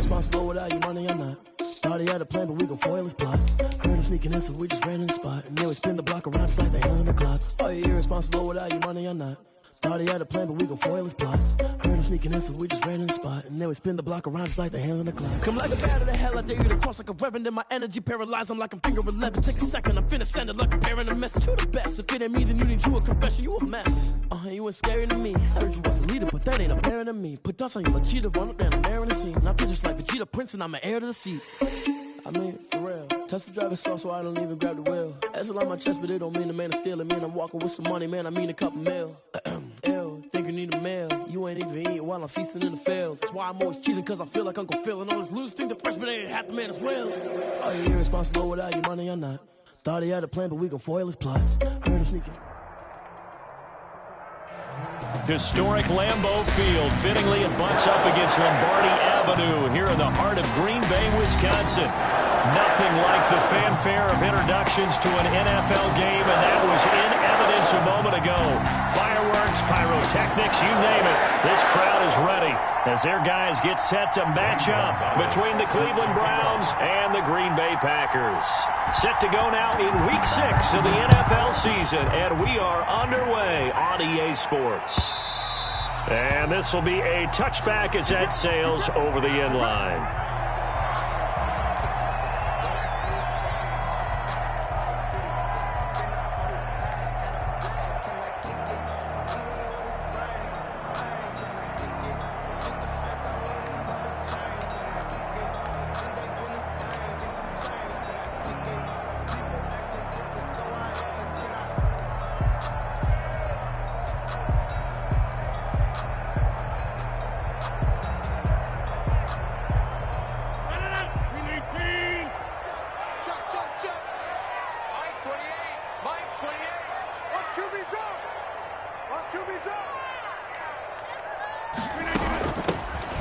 irresponsible without your money or not. Thought he had a plan, but we gon' foil his plot. Heard him sneaking in, so we just ran in the spot. And then we spin the block around just like the hands on the clock. Are you irresponsible without your money or not? Thought he had a plan, but we gon' foil his plot. Heard him sneaking in, so we just ran in the spot. And then we spin the block around just like the hands on the clock. Come like a bat of the hell, I dare you to cross like a reverend. In my energy paralyzed, I'm like I'm finger 11. Take a second, I'm finna send it like a parent a message. You the best, if it ain't me, then you need you a confession. You a mess, you ain't scary to me. Heard you was a leader, but that ain't apparent to me. Put dust on you like cheetah, run up down the mayor in the scene. And I feel just like Vegeta Prince, and I'm an heir to the seat. I mean, for real. Touch the driver's sauce so I don't even grab the wheel. That's on my chest, but it don't mean the man is stealing. Man, I'm walking with some money, man, I mean a couple mil. Ew, think you need a meal. You ain't even eating while I'm feasting in the field. That's why I'm always cheesing, cause I feel like Uncle Phil. And all those losers think the freshman ain't half the man as well. Are you irresponsible without your money or not? Thought he had a plan, but we gon' foil his plot. Heard him sneaking. Historic Lambeau Field. Fittingly, it butts up against Lombardi Avenue here in the heart of Green Bay, Wisconsin. Nothing like the fanfare of introductions to an NFL game, and that was in evidence a moment ago. Fireworks, pyrotechnics, you name it. This crowd is ready as their guys get set to match up between the Cleveland Browns and the Green Bay Packers. Set to go now in Week 6 of the NFL season, and we are underway on EA Sports. And this will be a touchback as that sails over the end line.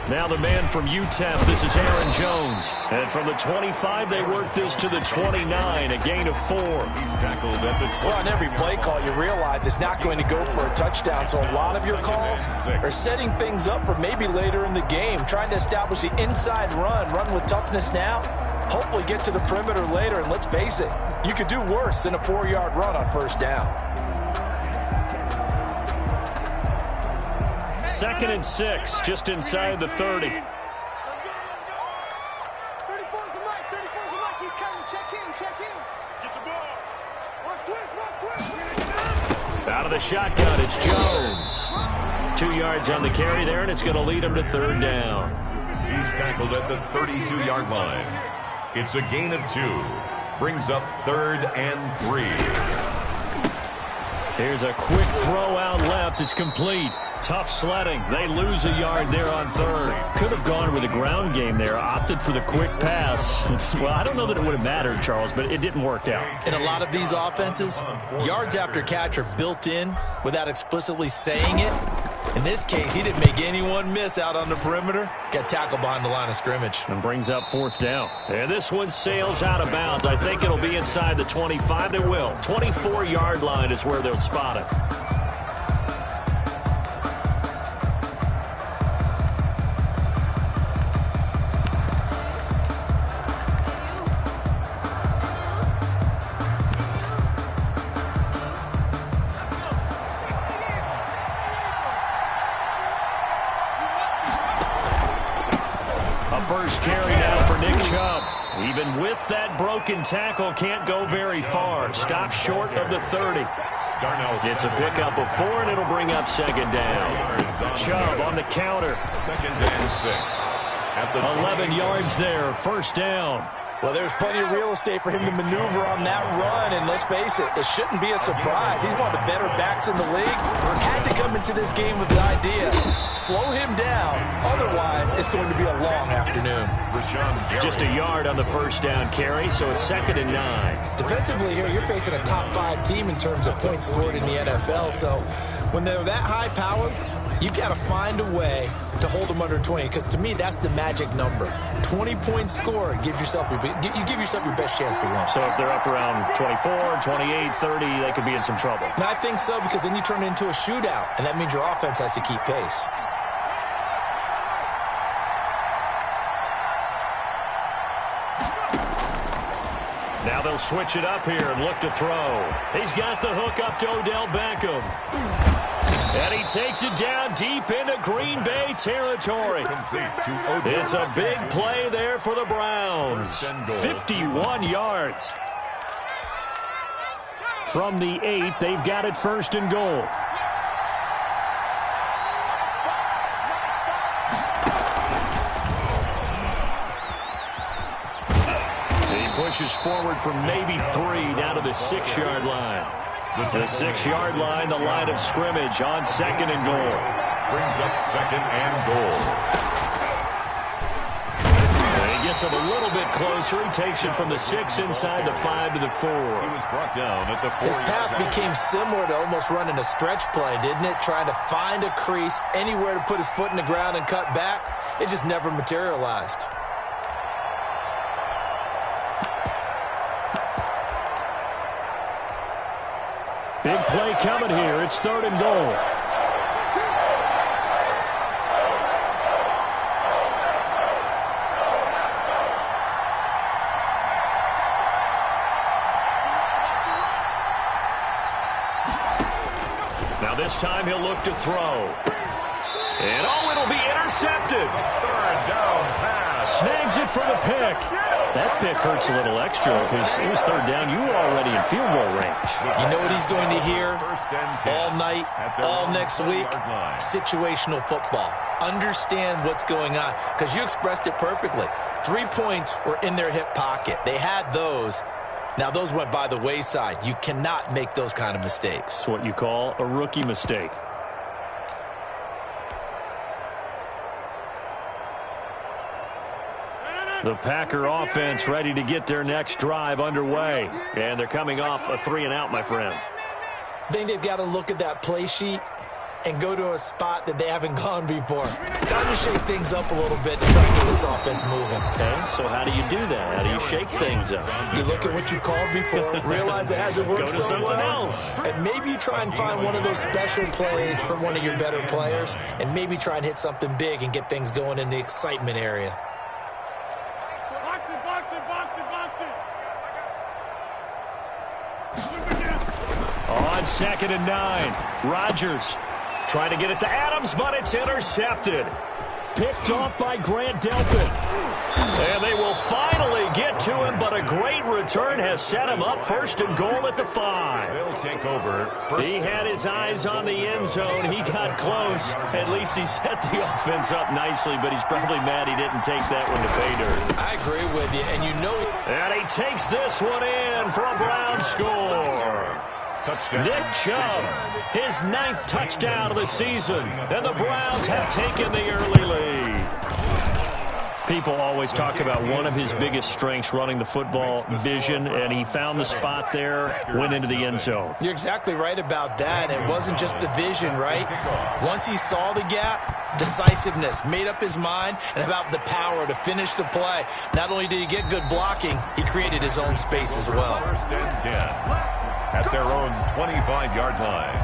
Now the man from UTEP, this is Aaron Jones. And from the 25, they work this to the 29, a gain of 4. He's tackled at the 20. Well, on every play call, you realize it's not going to go for a touchdown. So a lot of your calls are setting things up for maybe later in the game, trying to establish the inside run with toughness now, hopefully get to the perimeter later. And let's face it, you could do worse than a 4-yard run on first down. 2nd and 6, just inside the 30. Let's go. 34's the mic. 34's the mic. He's coming. Check in. Get the ball. Watch twist. Out of the shotgun, it's Jones. 2 yards on the carry there, and it's going to lead him to 3rd down. He's tackled at the 32-yard line. It's a gain of 2. Brings up 3rd and 3. Here's a quick throw out left. It's complete. Tough sledding. They lose a yard there on 3rd. Could have gone with a ground game there. Opted for the quick pass. Well, I don't know that it would have mattered, Charles, but it didn't work out. In a lot of these offenses, yards after catch are built in without explicitly saying it. In this case, he didn't make anyone miss out on the perimeter. Got tackled behind the line of scrimmage. And brings up 4th down. And this one sails out of bounds. I think it'll be inside the 25. It will. 24-yard line is where they'll spot it. First carry now for Nick Chubb. Even with that broken tackle, can't go very far. Stop short of the 30. It's a pickup of 4, and it'll bring up 2nd down. Chubb on the counter. 2nd and 6. 11 yards there, 1st down. Well, there's plenty of real estate for him to maneuver on that run, and let's face it, it shouldn't be a surprise. He's one of the better backs in the league. Had to come into this game with the idea, slow him down, otherwise it's going to be a long afternoon. Just a yard on the 1st down carry, so it's 2nd and 9. Defensively here, you're facing a top 5 team in terms of points scored in the NFL, so when they're that high-powered, you've got to find a way to hold them under 20, because to me, that's the magic number. 20 points scored gives yourself your best chance to win. So if they're up around 24, 28, 30, they could be in some trouble. And I think so, because then you turn it into a shootout, and that means your offense has to keep pace. Now they'll switch it up here and look to throw. He's got the hook up to Odell Beckham. And he takes it down deep into Green Bay territory. It's a big play there for the Browns. 51 yards. From the 8, they've got it 1st and goal. Pushes forward from maybe 3 down to the 6-yard line. The 6-yard line, the line of scrimmage on 2nd and goal. Brings up 2nd and goal. And he gets him a little bit closer. He takes it from the 6 inside the 5 to the 4. He was brought down at the 4. His path became similar to almost running a stretch play, didn't it? Trying to find a crease, anywhere to put his foot in the ground and cut back. It just never materialized. Big play coming here. It's 3rd and goal. Now this time he'll look to throw. And it'll be intercepted. 3rd down pass. Snags it for the pick. That pick hurts a little extra because it was 3rd down. You were already in field goal range. You know what he's going to hear all night, all next week? Situational football. Understand what's going on because you expressed it perfectly. 3 points were in their hip pocket. They had those. Now, those went by the wayside. You cannot make those kind of mistakes. It's what you call a rookie mistake. The Packer offense ready to get their next drive underway. And they're coming off a 3-and-out, my friend. I think they've got to look at that play sheet and go to a spot that they haven't gone before. Time to shake things up a little bit to try and get this offense moving. Okay, so how do you do that? How do you shake things up? You look at what you've called before, realize it hasn't worked so well, and maybe you try and find one of those special plays from one of your better players, and maybe try and hit something big and get things going in the excitement area. On 2nd and 9, Rodgers trying to get it to Adams, but it's intercepted. Picked off by Grant Delpit. And they will finally get to him, but a great return has set him up 1st and goal at the 5. They'll take over. He had his eyes on the end zone. He got close. At least he set the offense up nicely, but he's probably mad he didn't take that one to pay dirt. I agree with you, and you know it. And he takes this one in for a Brown score. Touchdown. Nick Chubb, his 9th touchdown of the season, and the Browns have taken the early lead. People always talk about one of his biggest strengths, running the football, vision, and he found the spot there, went into the end zone. You're exactly right about that. It wasn't just the vision, right? Once he saw the gap, decisiveness, made up his mind, and about the power to finish the play. Not only did he get good blocking, he created his own space as well. 1st and 10 at their own 25-yard line.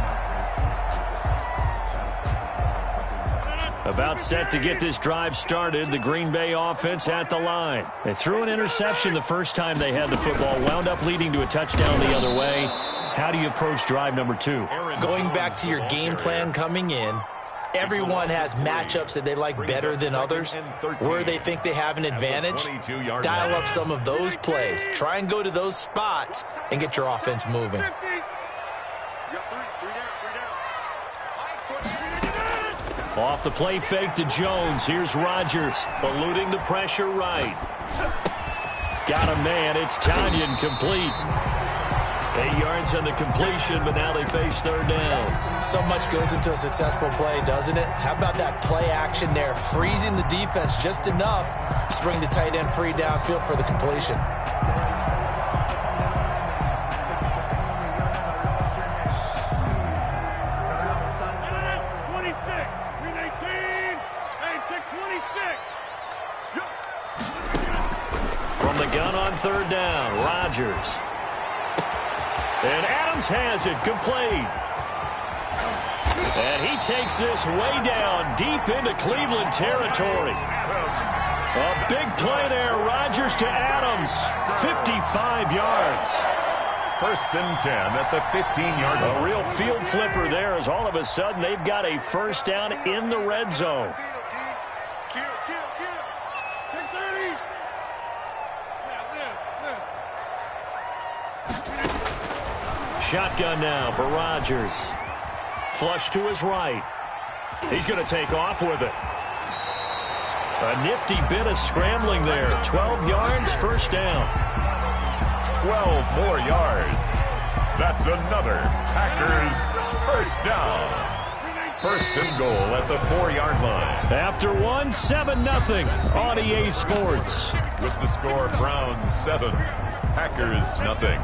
About set to get this drive started, the Green Bay offense at the line. They threw an interception the first time they had the football, wound up leading to a touchdown the other way. How do you approach drive number 2? Going back to your game plan coming in, everyone has matchups that they like better than others, where they think they have an advantage. Dial up some of those plays. Try and go to those spots and get your offense moving. Off the play fake to Jones. Here's Rodgers, eluding the pressure right. Got a man. It's Tanyan, complete. 8 yards on the completion, but now they face 3rd down. So much goes into a successful play, doesn't it? How about that play action there, freezing the defense just enough to bring the tight end free downfield for the completion. From the gun on 3rd down, Rodgers. And Adams has it, complete. And he takes this way down, deep into Cleveland territory. A big play there. Rodgers to Adams. 55 yards. First and 10 at the 15-yard line. A real field flipper there as all of a sudden they've got a first down in the red zone. Shotgun now for Rodgers. Flush to his right. He's going to take off with it. A nifty bit of scrambling there. 12 yards, first down. 12 more yards. That's another Packers first down. First and goal at the 4-yard line. After one, 7-0 on EA Sports. With the score, Browns 7, Packers nothing.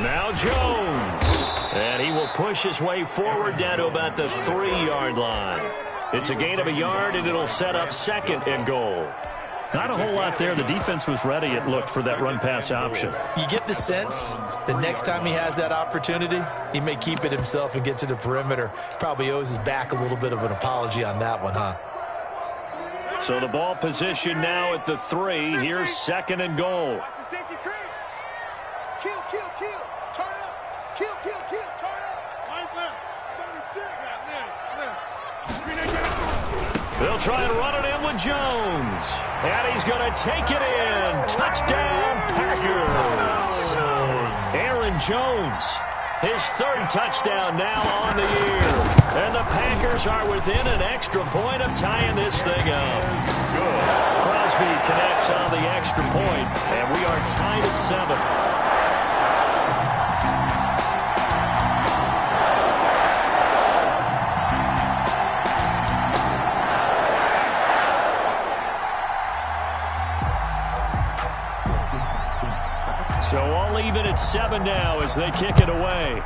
Now Jones, and he will push his way forward down to about the 3-yard line. It's a gain of a yard, and it'll set up second and goal. Not a whole lot there. The defense was ready, it looked, for that run-pass option. You get the sense the next time he has that opportunity, he may keep it himself and get to the perimeter. Probably owes his back a little bit of an apology on that one, huh? So the ball position now at the 3. Here's second and goal. They'll try and run it in with Jones. And he's going to take it in. Touchdown, Packers. Aaron Jones, his 3rd touchdown now on the year. And the Packers are within an extra point of tying this thing up. Crosby connects on the extra point, and we are tied at 7. So all even at 7 now as they kick it away.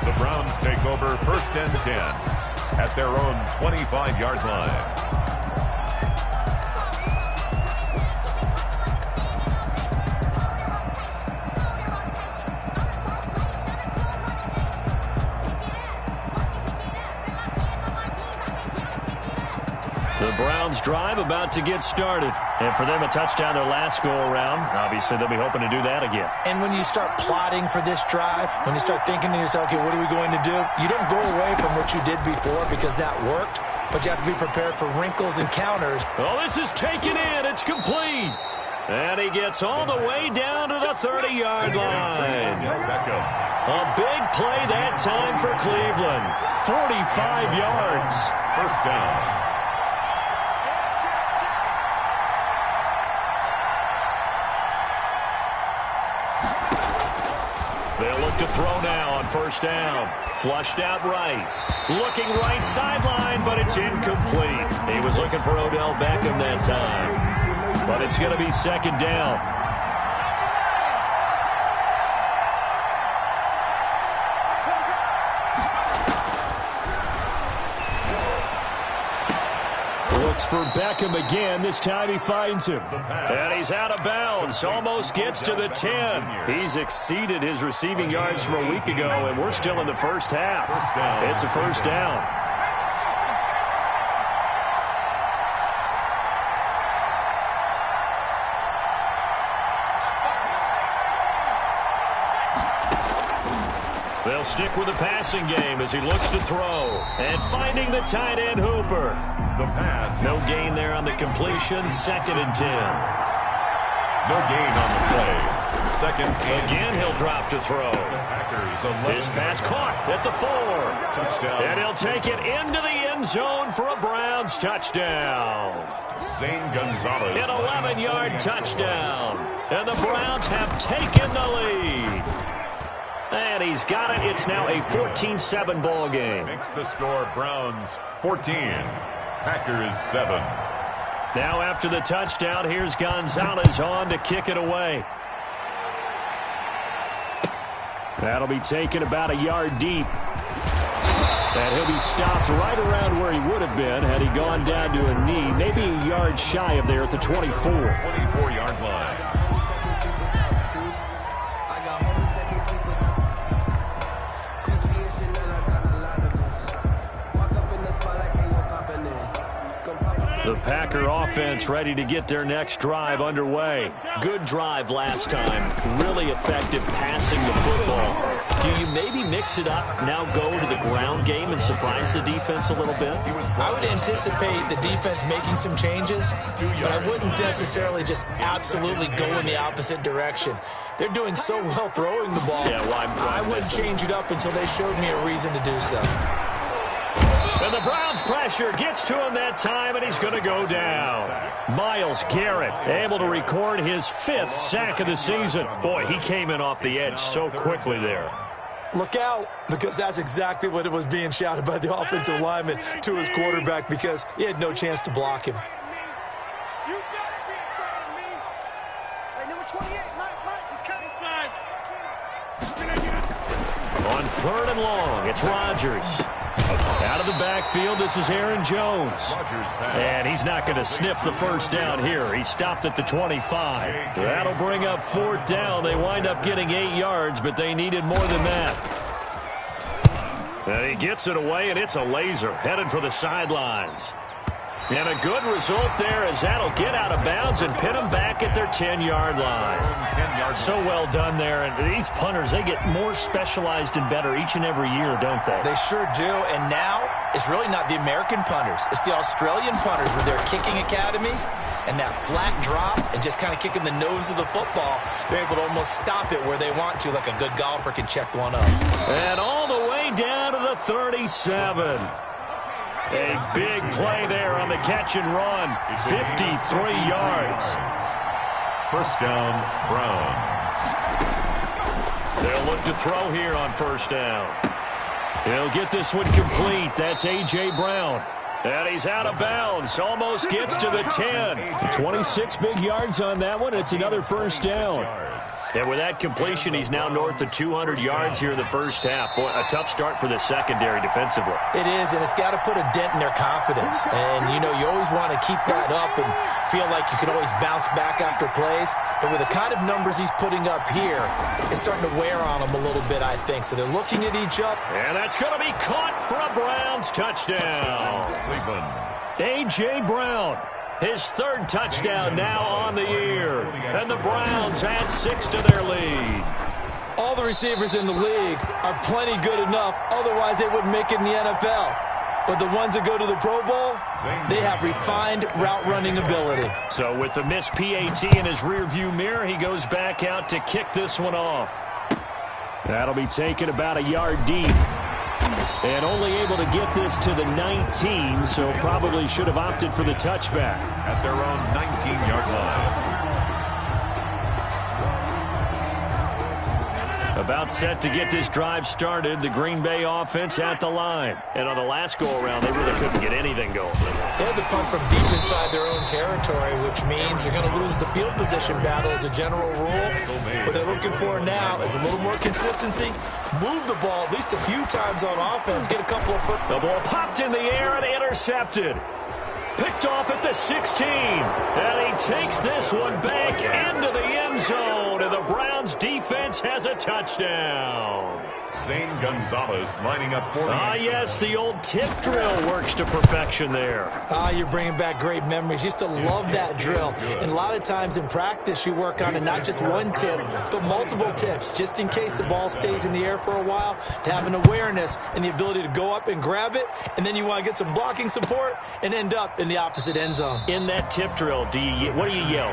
The Browns take over first and 10 at their own 25-yard line. The Browns drive about to get started. And for them, a touchdown their last go-around. Obviously, they'll be hoping to do that again. And when you start plotting for this drive, when you start thinking to yourself, okay, what are we going to do? You don't go away from what you did before because that worked, but you have to be prepared for wrinkles and counters. Oh, this is taken in. It's complete. And he gets all the way down to the 30-yard line. A big play that time for Cleveland. 45 yards. First down. They'll look to throw now on first down. Flushed out right. Looking right sideline, but it's incomplete. He was looking for Odell Beckham that time. But it's going to be second down. Looks for Beckham again. This time he finds him. And he's out of bounds. Almost gets to the 10. He's exceeded his receiving yards from a week ago, and we're still in the first half. It's a first down. They'll stick with the passing game as he looks to throw. And finding the tight end Hooper. The pass. No gain there on the completion. Second and 10. No gain on the play. Second and again, he'll drop to throw. His pass caught at the 4. Touchdown. And he'll take it into the end zone for a Browns touchdown. Zane Gonzalez. An 11-yard touchdown. And the Browns have taken the lead. And he's got it. It's now a 14-7 ball game. Makes the score Browns 14, Packers 7. Now after the touchdown, here's Gonzalez on to kick it away. That'll be taken about a yard deep. And he'll be stopped right around where he would have been had he gone down to a knee, maybe a yard shy of there at the 24. 24-yard line. The Packer offense ready to get their next drive underway. Good drive last time. Really effective passing the football. Do you maybe mix it up, now go to the ground game and surprise the defense a little bit? I would anticipate the defense making some changes, but I wouldn't necessarily just absolutely go in the opposite direction. They're doing so well throwing the ball. Yeah, well, I wouldn't change it up until they showed me a reason to do so. And the Browns pressure gets to him that time, and he's going to go down. Myles Garrett able to record his 5th sack of the season. Boy, he came in off the edge so quickly there. Look out, because that's exactly what it was being shouted by the offensive lineman to his quarterback, because he had no chance to block him. You better be in front of me. Hey, number 28, Mike, he's coming. On 3rd and long, it's Rodgers. Out of the backfield, this is Aaron Jones. And he's not going to sniff the first down here. He stopped at the 25. That'll bring up 4th down. They wind up getting 8 yards, but they needed more than that. And he gets it away, and it's a laser headed for the sidelines. And a good result there as that'll get out of bounds and pin them back at their 10-yard line. So well done there. And these punters, they get more specialized and better each and every year, don't they? They sure do. And now it's really not the American punters. It's the Australian punters with their kicking academies and that flat drop and just kind of kicking the nose of the football. They're able to almost stop it where they want to, like a good golfer can check one up. And all the way down to the 37. A big play there on the catch and run. 53 yards. First down, Browns. They'll look to throw here on 1st down. He'll get this one complete. That's A.J. Brown. And he's out of bounds. Almost gets to the 10. 26 big yards on that one. It's another 1st down. And with that completion, he's now north of 200 yards here in the first half. Boy, a tough start for the secondary defensively. It is, and it's got to put a dent in their confidence. And, you know, you always want to keep that up and feel like you can always bounce back after plays. But with the kind of numbers he's putting up here, it's starting to wear on them a little bit, I think. So they're looking at each other. And that's going to be caught for a Browns touchdown. A.J. Brown. His 3rd touchdown now on the year. And the Browns add 6 to their lead. All the receivers in the league are plenty good enough. Otherwise, they wouldn't make it in the NFL. But the ones that go to the Pro Bowl, they have refined route running ability. So with the missed PAT in his rearview mirror, he goes back out to kick this one off. That'll be taken about a yard deep. And only able to get this to the 19, so probably should have opted for the touchback. At their own 19-yard line. About set to get this drive started, the Green Bay offense at the line. And on the last go-around, they really couldn't get anything going. They had to punt from deep inside their own territory, which means they're going to lose the field position battle as a general rule. What they're looking for now is a little more consistency. Move the ball at least a few times on offense. Get a couple of first. The ball popped in the air and intercepted. Picked off at the 16. And he takes this one back into the end zone. And the Browns defense has a touchdown. Zane Gonzalez lining up for yes, the old tip drill works to perfection there. You're bringing back great memories. Used to love that drill. And a lot of times in practice, you work on it, not just one tip, but multiple tips, just in case the ball stays in the air for a while, to have an awareness and the ability to go up and grab it, and then you want to get some blocking support and end up in the opposite end zone. In that tip drill, what do you yell?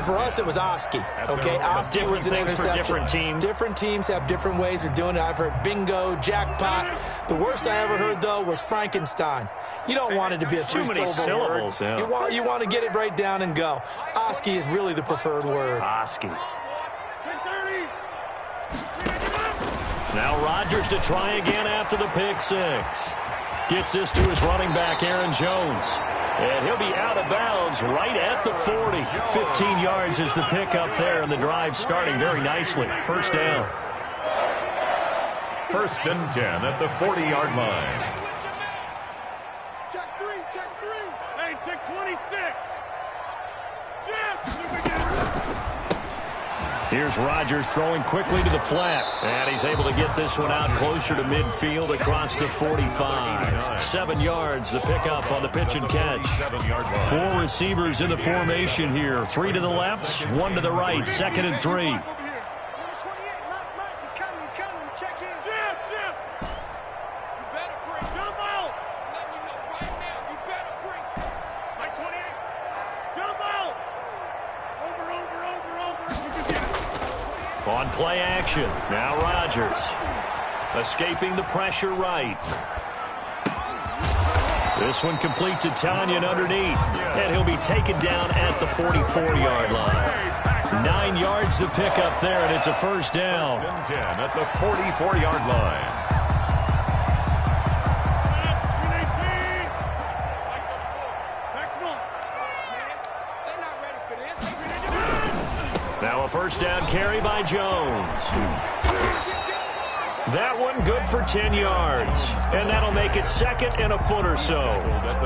For us, it was Oski. Okay, Oski was an interception. For different teams. Different teams have different ways of doing it. I've heard bingo, jackpot. The worst I ever heard, though, was Frankenstein. You don't want it to be a two-syllable word. Yeah. You want to get it right down and go. Oski is really the preferred word. Oski. Now Rodgers to try again after the pick six. Gets this to his running back, Aaron Jones. And he'll be out of bounds right at the 40. 15 yards is the pickup there, and the drive starting very nicely. First down. First and 10 at the 40-yard line. Check three, check three. Hey, check 26. Here's Rodgers throwing quickly to the flat. And he's able to get this one out closer to midfield across the 45. 7 yards, the pickup on the pitch and catch. 4 receivers in the formation here. 3 to the left, 1 to the right. 2nd and 3. Number 28, Mike, he's coming. Check in. You better bring. Jump out. Let me know right now. You better bring. Mike 28. Jump out. Over. You can get it. On play action, now Rodgers. Escaping the pressure right. This one complete to Tanyan underneath. And he'll be taken down at the 44-yard line. 9 yards to pick up there, and it's a first down. First and 10 at the 44-yard line. Now a first down carry by Jones. That one good for 10 yards. And that'll make it 2nd and a foot or so.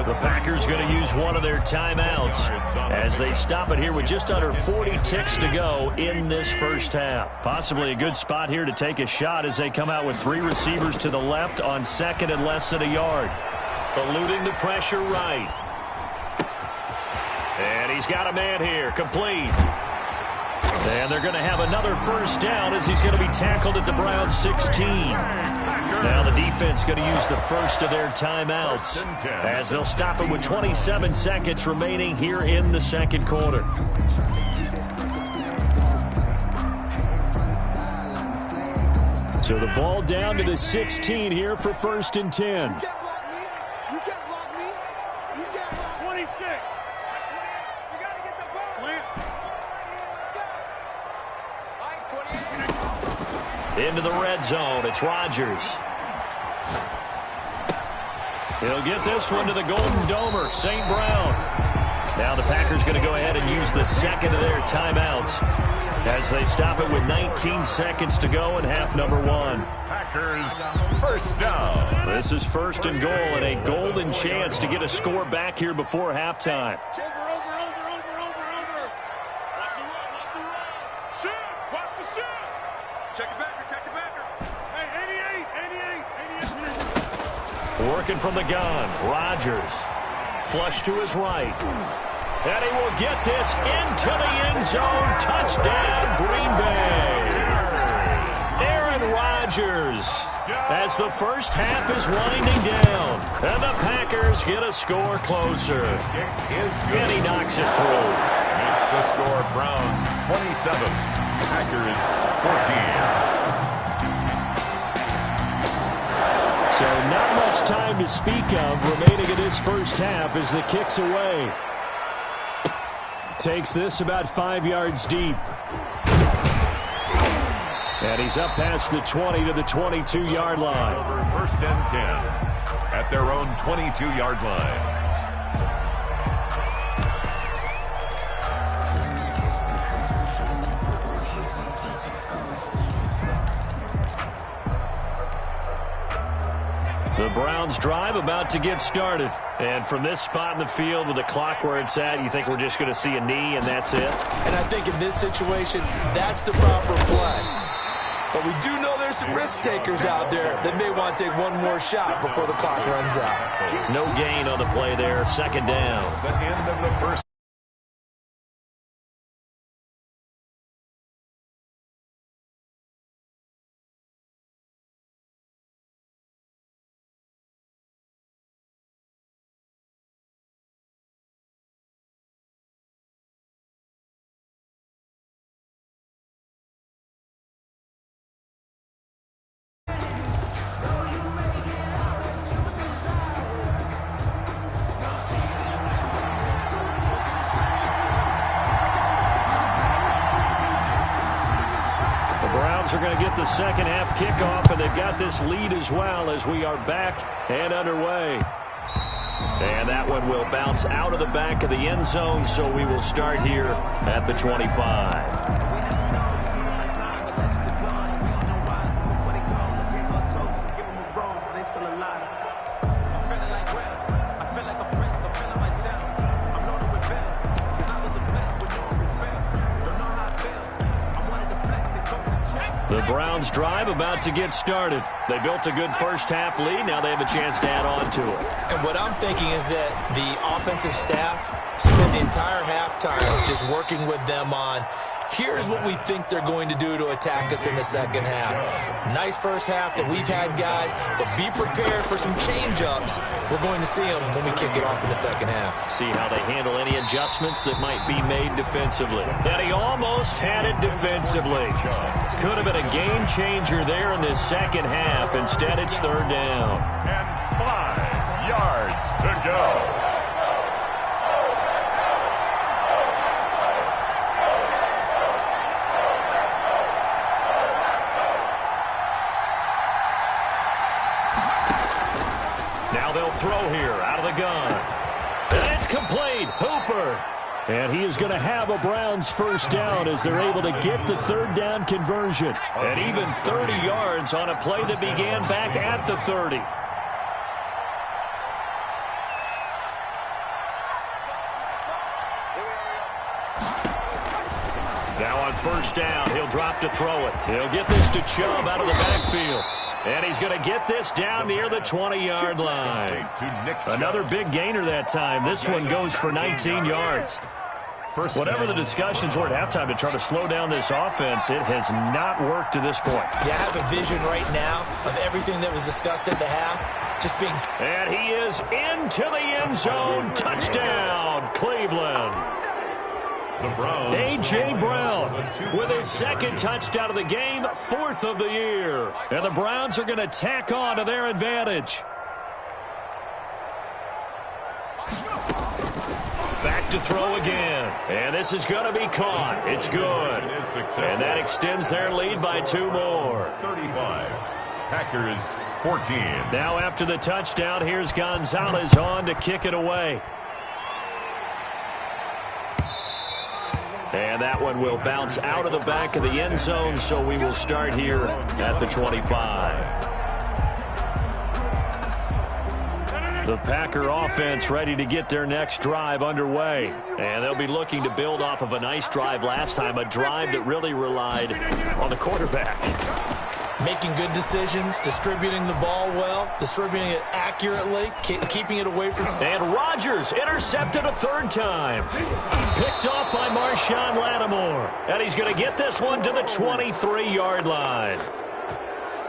The Packers going to use one of their timeouts as they stop it here with just under 40 ticks to go in this first half. Possibly a good spot here to take a shot as they come out with 3 receivers to the left on 2nd and less than a yard. Eluding the pressure right. And he's got a man here, complete. And they're going to have another first down as he's going to be tackled at the Browns 16. Now the defense going to use the first of their timeouts as they'll stop it with 27 seconds remaining here in the second quarter. So the ball down to the 16 here for first and 10. You can't block me. You can't block me. You can't block 26. You got to get the ball. Into the red zone, it's Rodgers. He'll get this one to the Golden Domer, St. Brown. Now the Packers going to go ahead and use the second of their timeouts as they stop it with 19 seconds to go in half number 1. Packers first down. This is first and goal and a golden chance to get a score back here before halftime. Over. Watch the shot. Check the backer. Hey, 88. Working from the gun, Rodgers. Flush to his right. And he will get this into the end zone. Touchdown, Green Bay. Aaron Rodgers, as the first half is winding down. And the Packers get a score closer. And he knocks it through. Makes the score Browns 27, Packers 14. So not much time to speak of remaining in this first half as the kick's away. Takes this about 5 yards deep. And he's up past the 20 to the 22-yard line. Over first and 10 at their own 22-yard line. The Browns drive about to get started. And from this spot in the field with the clock where it's at, you think we're just going to see a knee and that's it? And I think in this situation, that's the proper play. But we do know there's some risk takers out there that may want to take one more shot before the clock runs out. No gain on the play there. Second down. The end of the first. Are going to get the second half kickoff, and they've got this lead as well as we are back and underway. And that one will bounce out of the back of the end zone, so we will start here at the 25. The Browns drive about to get started. They built a good first-half lead. Now they have a chance to add on to it. And what I'm thinking is that the offensive staff spent the entire halftime just working with them on, here's what we think they're going to do to attack us in the second half. Nice first half that we've had, guys, but be prepared for some change-ups. We're going to see them when we kick it off in the second half. See how they handle any adjustments that might be made defensively. And he almost had it defensively. Could have been a game changer there in this second half. Instead, it's third down. And 5 yards to go. Now they'll throw here out of the gun. And it's complete. Hooper. And he is going to have a Browns first down as they're able to get the third down conversion. And even 30 yards on a play that began back at the 30. Now on first down, he'll drop to throw it. He'll get this to Chubb out of the backfield. And he's going to get this down near the 20-yard line. Another big gainer that time. This one goes for 19 yards. Whatever the discussions were at halftime to try to slow down this offense, it has not worked to this point. Yeah, I have a vision right now of everything that was discussed at the half just being... And he is into the end zone. Touchdown, Cleveland. A.J. Brown with his second touchdown of the game, 4th of the year. And the Browns are going to tack on to their advantage. Back to throw again. And this is going to be caught. It's good. And that extends their lead by 2 more. 35. Packers 14. Now after the touchdown, here's Gonzalez on to kick it away. And that one will bounce out of the back of the end zone, so we will start here at the 25. The Packer offense ready to get their next drive underway. And they'll be looking to build off of a nice drive last time, a drive that really relied on the quarterback. Making good decisions, distributing the ball well, distributing it accurately, keeping it away from... And Rodgers intercepted a 3rd time. Picked off by Marshawn Lattimore. And he's going to get this one to the 23-yard line.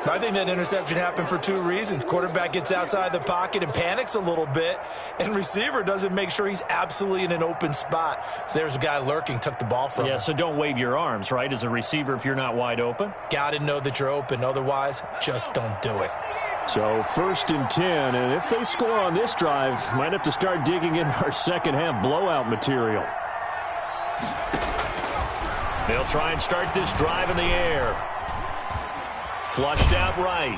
I think that interception happened for 2 reasons. Quarterback gets outside the pocket and panics a little bit, and receiver doesn't make sure he's absolutely in an open spot. So there's a guy lurking, took the ball from him. Yeah, so don't wave your arms, right, as a receiver if you're not wide open? Got to know that you're open. Otherwise, just don't do it. So 1st and 10, and if they score on this drive, might have to start digging in our second half blowout material. They'll try and start this drive in the air. Flushed out right.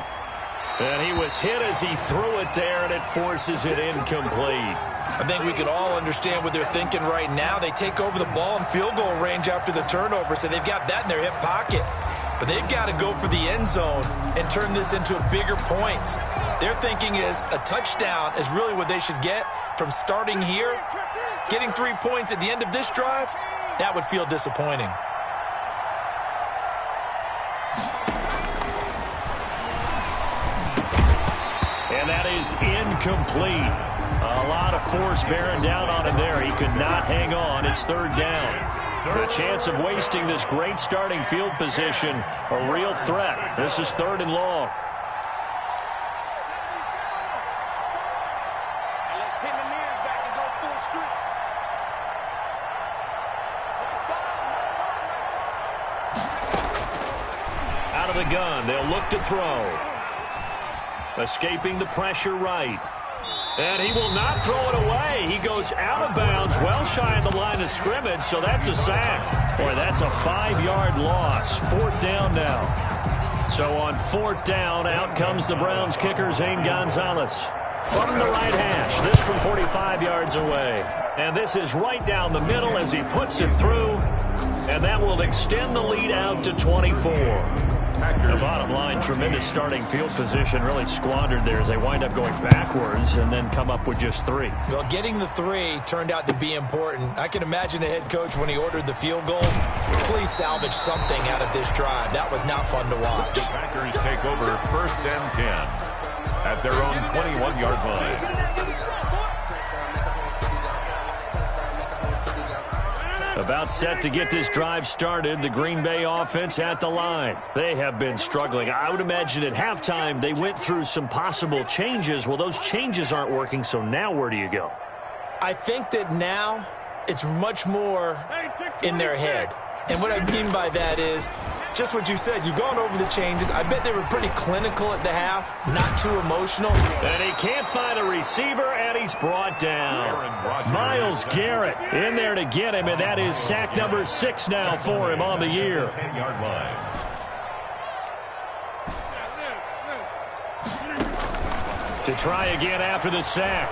And he was hit as he threw it there, and it forces it incomplete. I think we can all understand what they're thinking right now. They take over the ball in field goal range after the turnover, so they've got that in their hip pocket. But they've got to go for the end zone and turn this into bigger points. Their thinking is a touchdown is really what they should get from starting here. Getting 3 points at the end of this drive, that would feel disappointing. And that is incomplete. A lot of force bearing down on him there. He could not hang on. It's 3rd down. The chance of wasting this great starting field position, a real threat. This is 3rd and long. Let's pin the men back and go full street. Out of the gun, they'll look to throw. Escaping the pressure right. And he will not throw it away. He goes out of bounds, well shy of the line of scrimmage, so that's a sack. Boy, that's a 5-yard loss. 4th down now. So on 4th down, out comes the Browns kicker, Zane Gonzalez. From the right hash, this from 45 yards away. And this is right down the middle as he puts it through. And that will extend the lead out to 24. Packers. The bottom line, tremendous starting field position, really squandered there as they wind up going backwards and then come up with just 3. Well, getting the 3 turned out to be important. I can imagine the head coach when he ordered the field goal. Please salvage something out of this drive. That was not fun to watch. The Packers take over 1st and 10 at their own 21-yard line. About set to get this drive started, the Green Bay offense at the line. They have been struggling. I would imagine at halftime they went through some possible changes. Well, those changes aren't working, so now where do you go? I think that now it's much more in their head. And what I mean by that is just what you said. You've gone over the changes. I bet they were pretty clinical at the half, not too emotional. And he can't find a receiver, and he's brought down. Myles Garrett in there to get him, and that is sack number 6 now for him on the year. 10-yard line. To try again after the sack.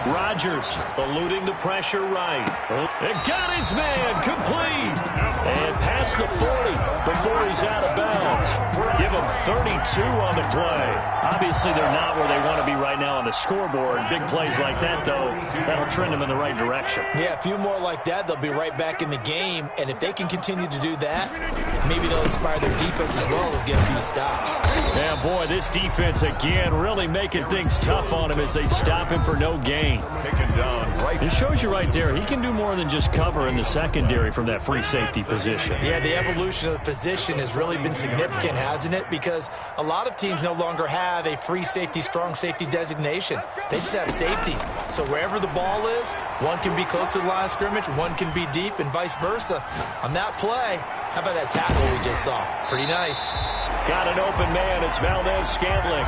Rodgers eluding the pressure right. And got his man complete. And past the 40 before he's out of bounds. Give him 32 on the play. Obviously, they're not where they want to be right now on the scoreboard. Big plays like that, though, that'll trend them in the right direction. Yeah, a few more like that, they'll be right back in the game. And if they can continue to do that, maybe they'll inspire their defense as well and get a few stops. Yeah, boy, this defense, again, really making things tough on him as they stop him for no gain. Taken down right. It shows you right there, he can do more than just cover in the secondary from that free safety position. Yeah, the evolution of the position has really been significant, hasn't it? Because a lot of teams no longer have a free safety, strong safety designation. They just have safeties. So wherever the ball is, one can be close to the line of scrimmage, one can be deep, and vice versa. On that play, how about that tackle we just saw? Pretty nice. Got an open man. It's Valdez-Scantling.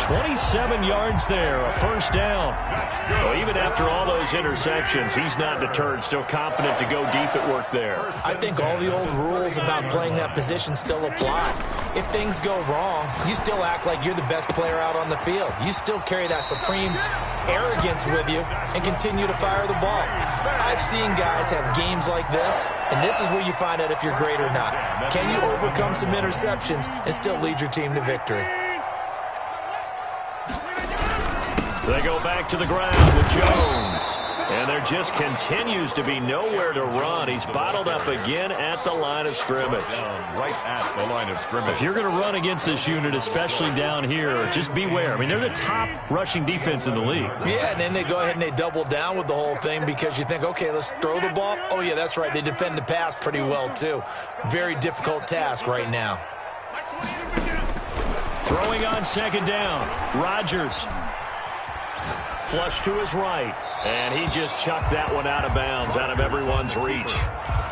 27 yards there, a first down. Well, even after all those interceptions, he's not deterred, still confident to go deep at work there. I think all the old rules about playing that position still apply. If things go wrong, you still act like you're the best player out on the field. You still carry that supreme arrogance with you and continue to fire the ball. I've seen guys have games like this, and this is where you find out if you're great or not. Can you overcome some interceptions and still lead your team to victory? They go back to the ground with Jones. And there just continues to be nowhere to run. He's bottled up again at the line of scrimmage. Right at the line of scrimmage. If you're going to run against this unit, especially down here, just beware. I mean, they're the top rushing defense in the league. Yeah, and then they go ahead and they double down with the whole thing because you think, okay, let's throw the ball. Oh, yeah, that's right. They defend the pass pretty well, too. Very difficult task right now. Throwing on second down. Rodgers. Flush to his right. And he just chucked that one out of bounds, out of everyone's reach.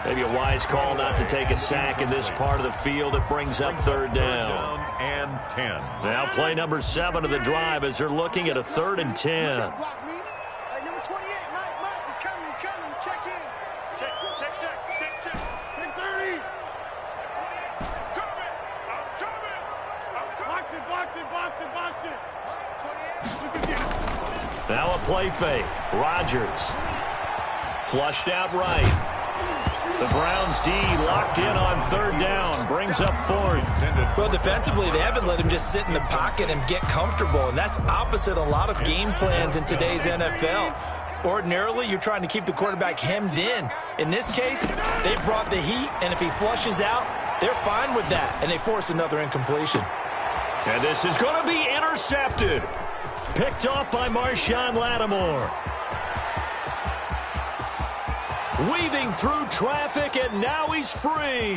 Maybe a wise call not to take a sack in this part of the field. It brings up third down. And 10. Now play number 7 of the drive as they're looking at a 3rd and 10. Number 28, Mike, he's coming. Check in. Check. Check 30. Box it. Now a play fake. Rodgers. Flushed out right. The Browns D locked in on 3rd down. Brings up 4th. Well, defensively, they haven't let him just sit in the pocket and get comfortable, and that's opposite a lot of game plans in today's NFL. Ordinarily, you're trying to keep the quarterback hemmed in. In this case, they brought the heat, and if he flushes out, they're fine with that, and they force another incompletion. And this is going to be intercepted. Picked off by Marshawn Lattimore. Weaving through traffic, and now he's free.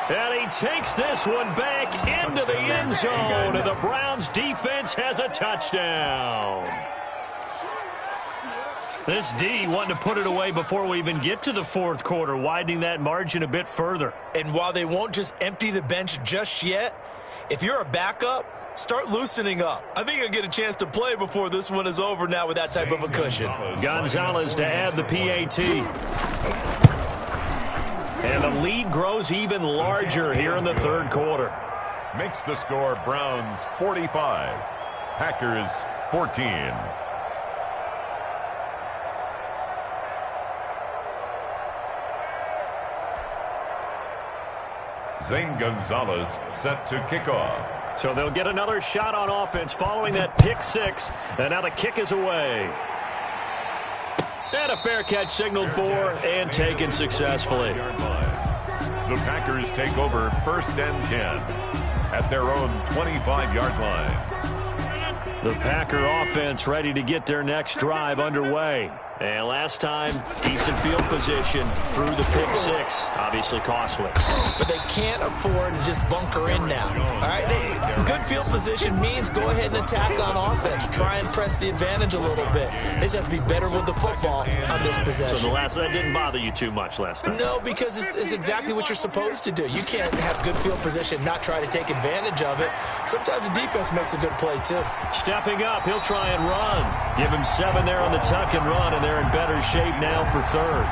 And he takes this one back into the end zone, and the Browns defense has a touchdown. This D wanting to put it away before we even get to the 4th quarter, widening that margin a bit further. And while they won't just empty the bench just yet, if you're a backup, start loosening up. I think you'll get a chance to play before this one is over now with that type of a cushion. Gonzalez to add the PAT. And the lead grows even larger here in the 3rd quarter. Makes the score Browns 45, Packers 14. Zane Gonzalez set to kick off. So they'll get another shot on offense following that pick six. And now the kick is away. And a fair catch signaled for and taken successfully. The Packers take over 1st and 10 at their own 25-yard line. The Packer offense ready to get their next drive underway. And last time, decent field position through the pick six. Obviously costly. But they can't afford to just bunker in now. All right, good field position means go ahead and attack on offense. Try and press the advantage a little bit. They just have to be better with the football on this possession. So that didn't bother you too much last time? No, because it's exactly what you're supposed to do. You can't have good field position, not try to take advantage of it. Sometimes the defense makes a good play, too. Stepping up, he'll try and run. Give him 7 there on the tuck and run, and they're in better shape now for 3rd.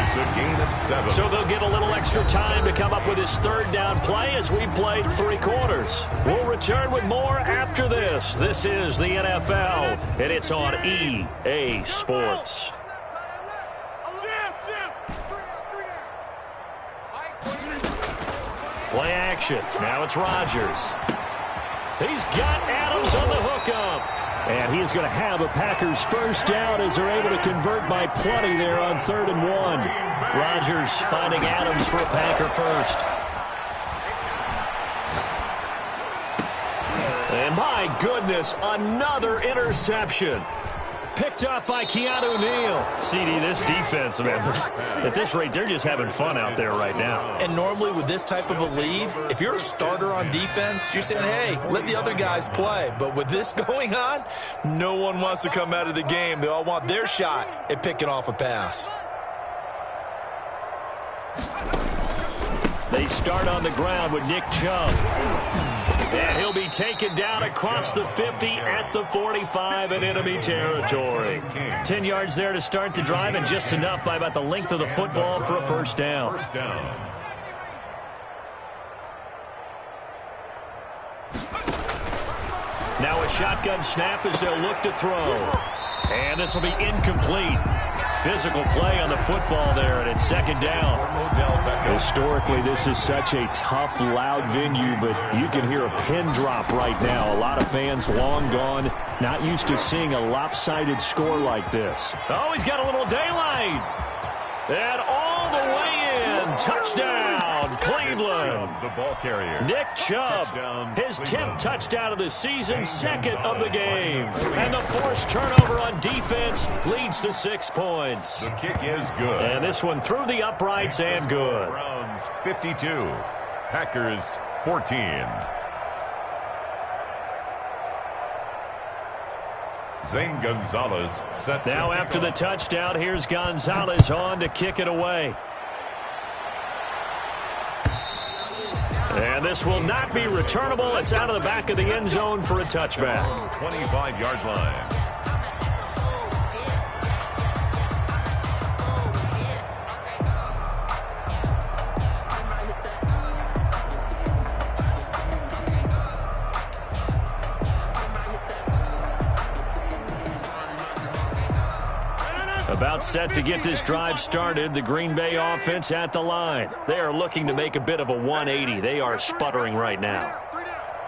It's a gain of 7. So they'll get a little extra time to come up with his 3rd down play as we played 3 quarters. We'll return with more after this. This is the NFL, and it's on EA Sports. Play action. Now it's Rodgers. He's got Adams on the hookup. And he is going to have a Packers 1st down as they're able to convert by plenty there on 3rd and 1. Rodgers finding Adams for a Packer 1st. And my goodness, another interception. Picked up by Keanu Neal. CD, this defense, man, at this rate, they're just having fun out there right now. And normally with this type of a lead, if you're a starter on defense, you're saying, hey, let the other guys play. But with this going on, no one wants to come out of the game. They all want their shot at picking off a pass. They start on the ground with Nick Chubb. And he'll be taken down across the 50 at the 45 in enemy territory. 10 yards there to start the drive, and just enough by about the length of the football for a 1st down. Now a shotgun snap as they'll look to throw. And this will be incomplete. Physical play on the football there, and it's 2nd down. Historically, this is such a tough, loud venue, but you can hear a pin drop right now. A lot of fans long gone, not used to seeing a lopsided score like this. Oh, he's got a little daylight. And all the way in. Touchdown, Cleveland. The ball carrier. Nick Chubb, his 10th touchdown of the season, 2nd of the game. And the forced turnover on defense leads to 6 points. The kick is good. And this one through the uprights and good. Browns 52, Packers 14. Zane Gonzalez set. Now after the touchdown, here's Gonzalez on to kick it away. And this will not be returnable. It's out of the back of the end zone for a touchback. 25-yard line. About set to get this drive started. The Green Bay offense at the line. They are looking to make a bit of a 180. They are sputtering right now.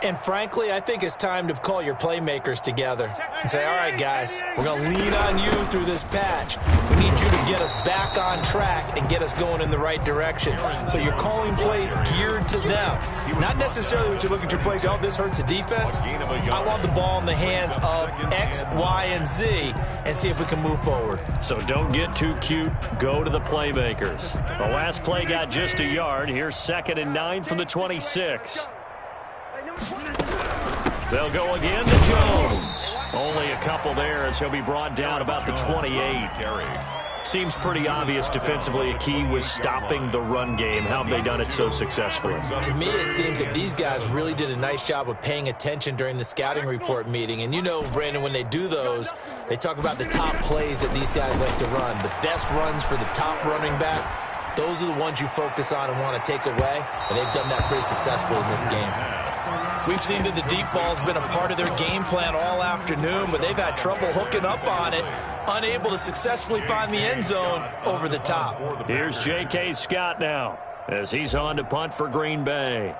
And frankly, I think it's time to call your playmakers together and say, all right, guys, we're going to lean on you through this patch. We need you to get us back on track and get us going in the right direction. So you're calling plays geared to them. Not necessarily what you look at your plays, oh, this hurts the defense. I want the ball in the hands of X, Y, and Z and see if we can move forward. So don't get too cute. Go to the playmakers. The last play got just a yard. Here's 2nd and 9 from the 26. They'll go again to Jones. Only a couple there as he'll be brought down about the 28. Seems pretty obvious defensively a key was stopping the run game. How have they done it so successfully? To me, it seems that these guys really did a nice job of paying attention during the scouting report meeting. And you know, Brandon, when they do those, they talk about the top plays that these guys like to run. The best runs for the top running back, those are the ones you focus on and want to take away. And they've done that pretty successfully in this game. We've seen that the deep ball's been a part of their game plan all afternoon, but they've had trouble hooking up on it, unable to successfully find the end zone over the top. Here's J.K. Scott now. as he's on to punt for Green Bay.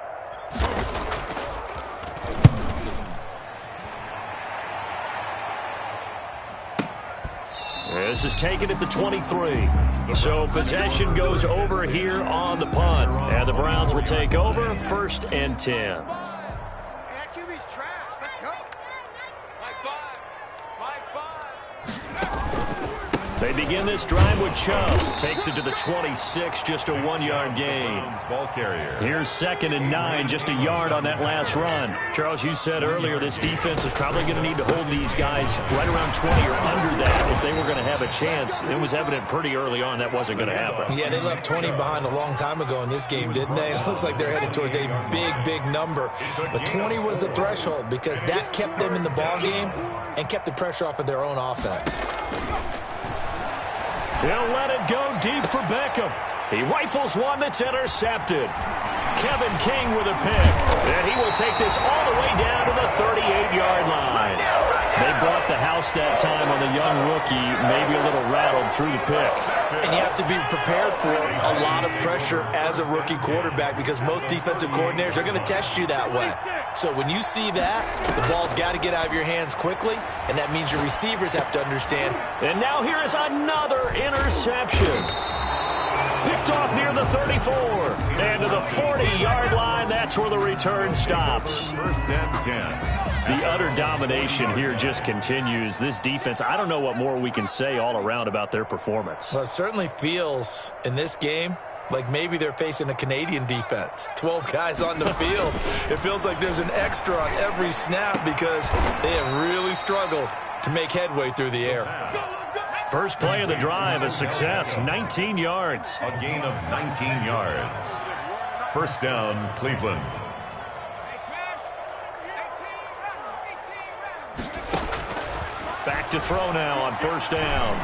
This is taken at the 23. So possession goes over here on the punt. And the Browns will take over 1st and 10. Hey, that QB's trash. Let's go. 5-5. They begin this drive with Chubb. Takes it to the 26, just a 1-yard gain. Ball carrier. Here's 2nd and 9, just a yard on that last run. Charles, you said earlier this defense is probably going to need to hold these guys right around 20 or under that if they were going to have a chance. It was evident pretty early on that wasn't going to happen. Yeah, they left 20 behind a long time ago in this game, didn't they? It looks like they're headed towards a big number. But 20 was the threshold because that kept them in the ball game and kept the pressure off of their own offense. He'll let it go deep for Beckham. He rifles one that's intercepted. Kevin King with a pick. And he will take this all the way down to the 38-yard line. They brought the house that time on the young rookie, maybe a little rattled through the pick. And you have to be prepared for a lot of pressure as a rookie quarterback because most defensive coordinators are going to test you that way. So when you see that, the ball's got to get out of your hands quickly, and that means your receivers have to understand. And now here is another interception. Picked off near the 34. And to the 40-yard line, that's where the return stops. 1st and 10. The utter domination here just continues. This defense, I don't know what more we can say all around about their performance. Well, it certainly feels in this game like maybe they're facing a Canadian defense. 12 guys on the field. It feels like there's an extra on every snap because they have really struggled to make headway through the air. First play of the drive, a success, 19 yards. A gain of 19 yards. 1st down, Cleveland. Back to throw now on 1st down.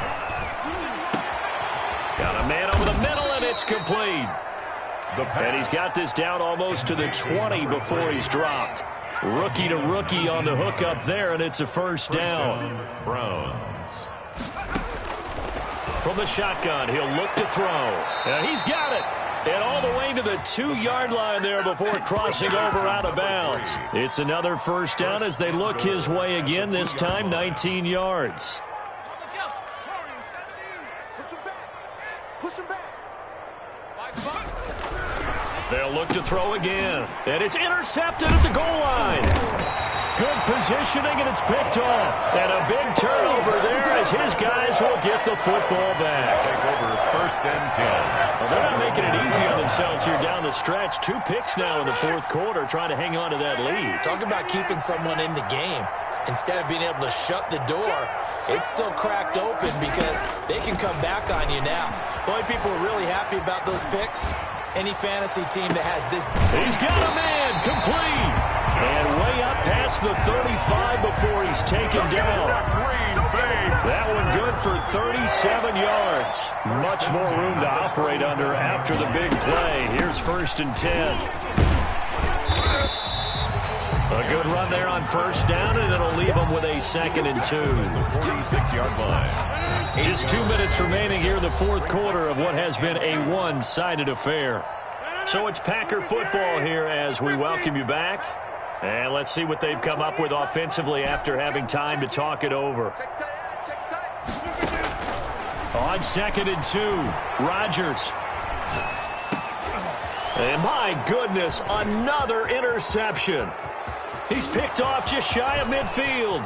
Got a man over the middle, and it's complete. And he's got this down almost to the 20 before he's dropped. Rookie to rookie on the hook up there, and it's a 1st down. Browns. From the shotgun, he'll look to throw. And he's got it. And all the way to the 2-yard line there before crossing over out of bounds. It's another 1st down as they look his way again, this time 19 yards. Push him back. They'll look to throw again. And it's intercepted at the goal line. Good positioning, and it's picked off. And a big turnover there as his guys will get the football back. Take over 1st and 10. Well, they're not making it easy on themselves here down the stretch. 2 picks now in the 4th quarter, trying to hang on to that lead. Talk about keeping someone in the game. Instead of being able to shut the door, it's still cracked open because they can come back on you now. The only people who are really happy about those picks, any fantasy team that has this. He's got a man, complete. And way up past the 35 before he's taken down. That one good for 37 yards. Much more room to operate under after the big play. Here's 1st and 10. A good run there on 1st down, and it'll leave them with a 2nd and 2. 46-yard line. Just 2 minutes remaining here in the 4th quarter of what has been a one-sided affair. So it's Packer football here as we welcome you back. And let's see what they've come up with offensively after having time to talk it over. On 2nd and 2, Rodgers. And my goodness, another interception. He's picked off just shy of midfield.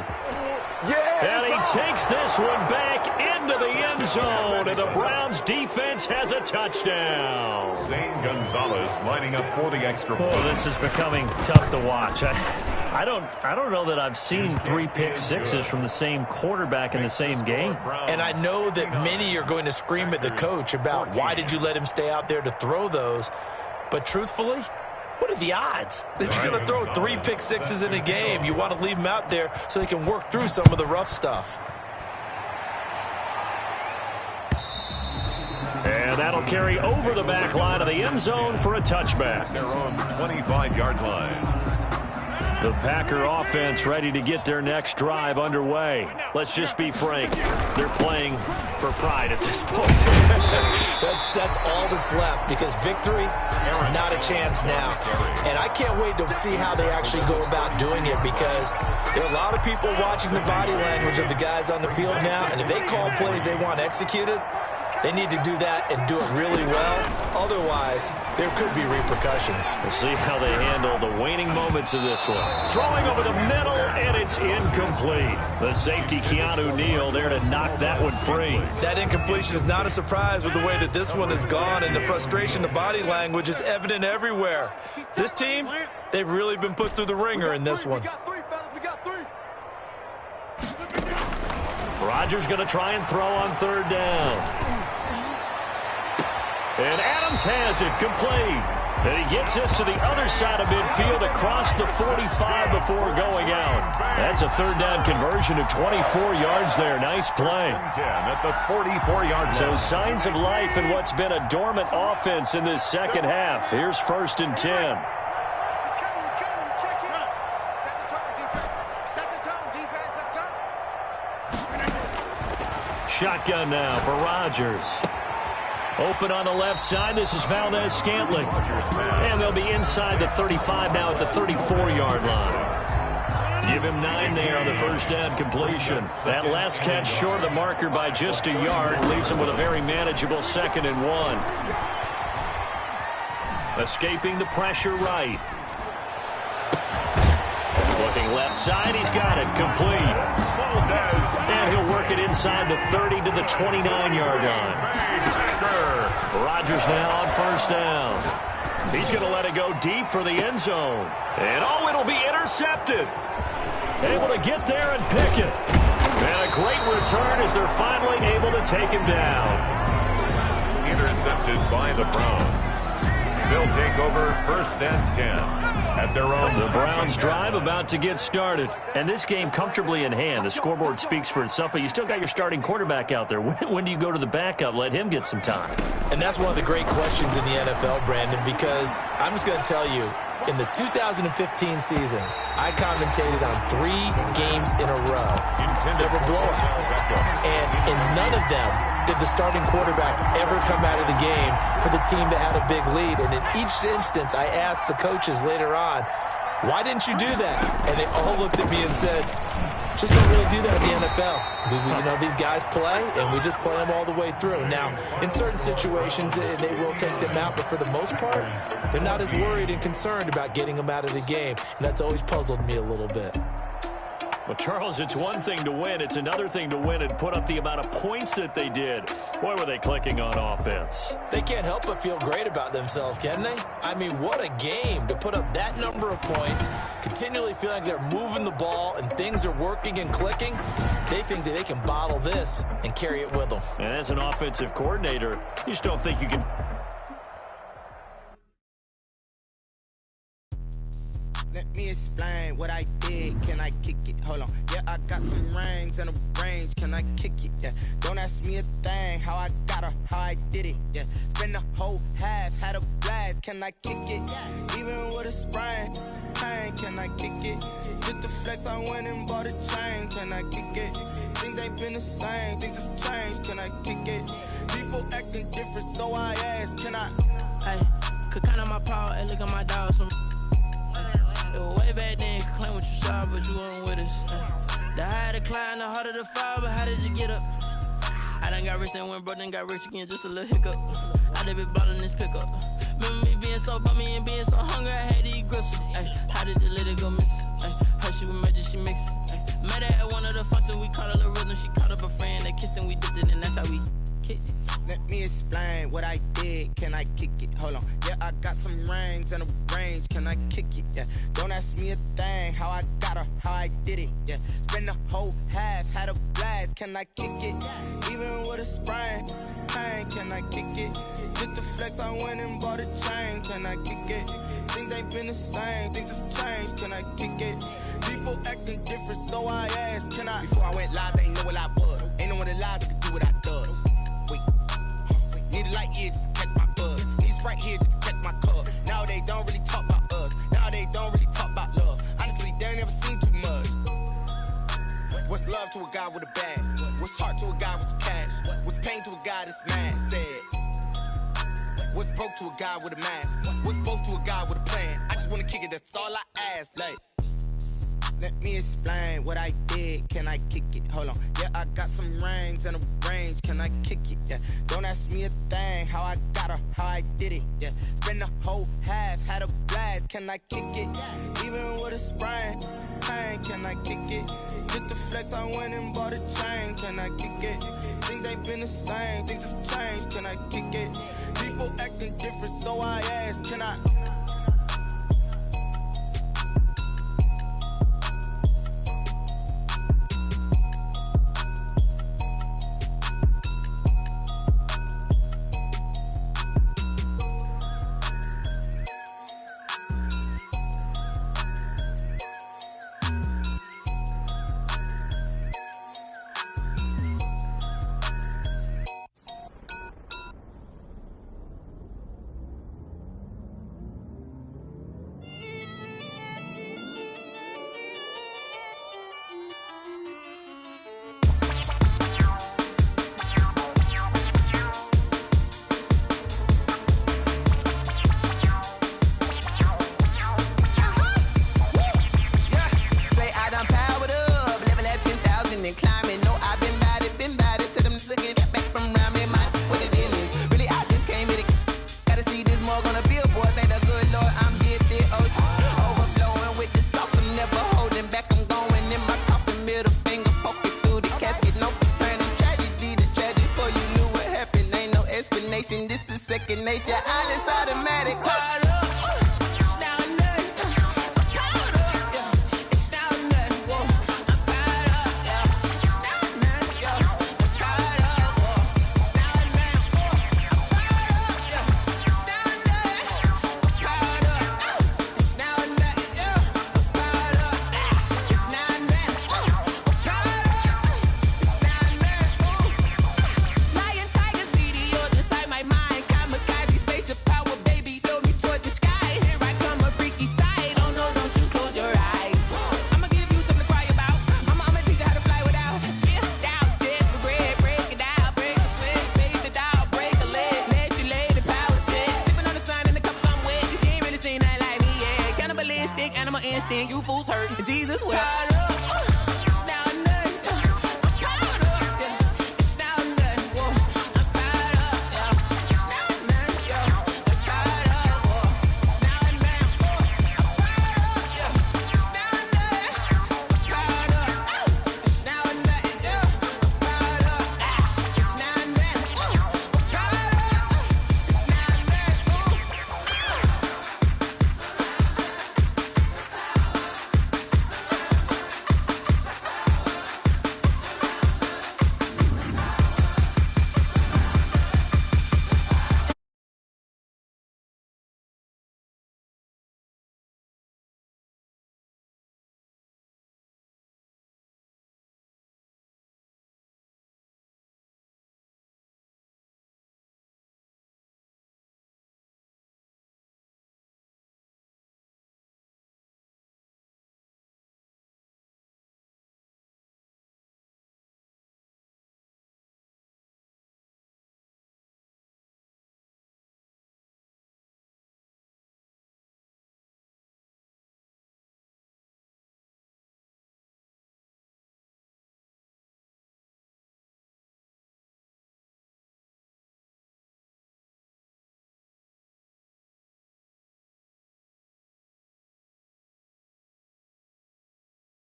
And he takes this one back into the end zone, and the Browns defense has a touchdown. Zane Gonzalez lining up for the extra point. Oh, this is becoming tough to watch. I don't know that I've seen 3 pick sixes from the same quarterback in the same game. And I know that many are going to scream at the coach about why did you let him stay out there to throw those. But truthfully, what are the odds that you're going to throw 3 pick sixes in a game? You want to leave them out there so they can work through some of the rough stuff. And that'll carry over the back line of the end zone for a touchback. Their own 25-yard line. The Packer offense ready to get their next drive underway. Let's just be frank. They're playing for pride at this point. That's all that's left, because victory, not a chance now. And I can't wait to see how they actually go about doing it, because there are a lot of people watching the body language of the guys on the field now, and if they call plays they want executed, they need to do that and do it really well. Otherwise, there could be repercussions. We'll see how they handle the waning moments of this one. Throwing over the middle, and it's incomplete. The safety, Keanu Neal, there to knock that one free. That incompletion is not a surprise with the way that this one has gone, and the frustration, the body language is evident everywhere. This team, they've really been put through the ringer in this one. Rodgers going to try and throw on third down. And Adams has it complete. And he gets this to the other side of midfield across the 45 before going out. That's a third down conversion of 24 yards there. Nice play. 10 at the 44-yard line. So signs of life in what's been a dormant offense in this second half. Here's 1st and 10. He's coming. Check in. Set the tone, defense. Set the tone, defense. Let's go. Shotgun now for Rodgers. Open on the left side. This is Valdez-Scantling. And they'll be inside the 35 now at the 34-yard line. Give him 9 there on the first down completion. That last catch short of the marker by just a yard leaves him with a very manageable 2nd and 1. Escaping the pressure right. Looking left side. He's got it. Complete. And he'll work it inside the 30 to the 29-yard line. Rodgers now on first down. He's going to let it go deep for the end zone. And it'll be intercepted. Able to get there and pick it. And a great return as they're finally able to take him down. Intercepted by the Browns. They'll take over 1st and 10 at their own. The Browns drive about to get started. And this game comfortably in hand. The scoreboard speaks for itself, but you still got your starting quarterback out there. When do you go to the backup? Let him get some time. And that's one of the great questions in the NFL, Brandon, because I'm just going to tell you, in the 2015 season, I commentated on 3 games in a row. There were blowouts. And in none of them did the starting quarterback ever come out of the game for the team that had a big lead. And in each instance, I asked the coaches later on, why didn't you do that? And they all looked at me and said, just don't really do that in the NFL. These guys play, and we just play them all the way through. Now, in certain situations, they will take them out, but for the most part, they're not as worried and concerned about getting them out of the game. And that's always puzzled me a little bit. Well, Charles, it's one thing to win. It's another thing to win and put up the amount of points that they did. Boy, were they clicking on offense. They can't help but feel great about themselves, can they? I mean, what a game to put up that number of points, continually feel like they're moving the ball and things are working and clicking. They think that they can bottle this and carry it with them. And as an offensive coordinator, you just don't think you can... Let me explain what I did. Can I kick it? Hold on. Yeah, I got some rings and a range. Can I kick it? Yeah. Don't ask me a thing. How I got her, how I did it. Yeah. Spend the whole half, had a blast. Can I kick it? Even with a sprain. Pain, can I kick it? Just the flex, I went and bought a chain. Can I kick it? Things ain't been the same. Things have changed. Can I kick it? People acting different, so I ask. Can I? Hey, could count on my power and look at my dogs from. Way back then, you could claim what you saw, but you weren't with us. The higher the climb, the harder the fall, but how did you get up? I done got rich and went broke, then got rich again, just a little hiccup. I done been ballin' this pickup. Remember me being so bummy and being so hungry, I had to eat gristle. How did the lady go miss? How she was magic, she mixed it. Met her at one of the functions, we caught a little rhythm. She caught up a friend, they kissed and we dipped it, and that's how we kicked it. Let me explain what I did. Can I kick it? Hold on. Yeah, I got some rings and a range. Can I kick it? Yeah. Don't ask me a thing. How I got her, how I did it. Yeah. Spend the whole half, had a blast. Can I kick it? Even with a sprain. Pain, can I kick it? Just the flex, I went and bought a chain. Can I kick it? Things ain't been the same. Things have changed. Can I kick it? People acting different, so I asked. Can I? Before I went live, they ain't know what I was. Ain't no one alive that could do what I does. Wait. Need a light here just to catch my buzz. Need Sprite here just to catch my cup. Now they don't really talk about us. Now they don't really talk about love. Honestly, they What's love to a guy with a bag? What's heart to a guy with some cash? What's pain to a guy that's mad? Said. What's broke to a guy with a mask? What's both to a guy with a plan? I just wanna kick it, that's all I ask. Like, let me explain what I did. Can I kick it? Hold on. Yeah, I got some rings and a range. Can I kick it? Yeah. Don't ask me a thing. How I got her, how I did it. Yeah. Spend the whole half, had a blast. Can I kick it? Even with a sprain, pain. Can I kick it? Just to flex, I went and bought a chain. Can I kick it? Things ain't been the same. Things have changed. Can I kick it? People acting different, so I ask. Can I? This is second nature, all is automatic. Animal instinct, you fools hurt. Jesus will.